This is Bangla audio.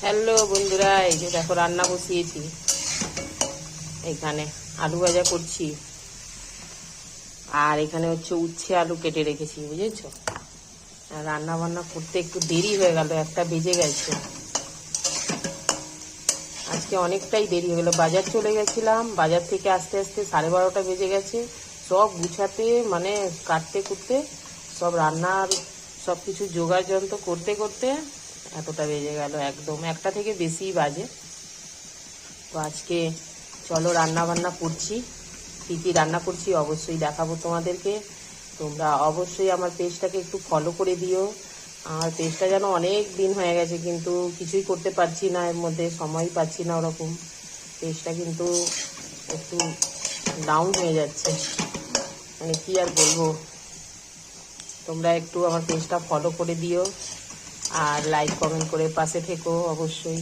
হ্যালো বন্ধুরা, এই যে দেখো রান্না বসিয়েছি। এখানে আলু ভাজা করছি, আর এখানে হচ্ছে উচ্ছে আলু কেটে রেখেছি, বুঝেছো। আর রান্না বান্না করতে একটু দেরি হয়ে গেল, 1টা বেজে গেছে। আজকে অনেকটাই দেরি হয়ে গেল, বাজার চলে গেছিলাম, বাজার থেকে আসতে আসতে 12:30টা বেজে গেছে। সব গুছাতে মানে কাটতে কুটতে সব রান্নার সব কিছু জোগাড় যন্ত্র করতে করতে এতটা বেজে গেল, একদম 1টা থেকে বেশিই বাজে। তো আজকে চলো রান্না বান্না করছি। কী কী রান্না করছি অবশ্যই দেখাবো তোমাদেরকে। তোমরা অবশ্যই আমার পেজটাকে একটু ফলো করে দিও। আমার পেজটা যেন অনেক দিন হয়ে গেছে, কিন্তু কিছুই করতে পারছি না, এর মধ্যে সময় পাচ্ছি না ওরকম। পেজটা কিন্তু একটু ডাউন হয়ে যাচ্ছে, মানে কি আর বলবো। তোমরা একটু আমার পেজটা ফলো করে দিও, আর লাইক কমেন্ট করে পাশে থেকো অবশ্যই।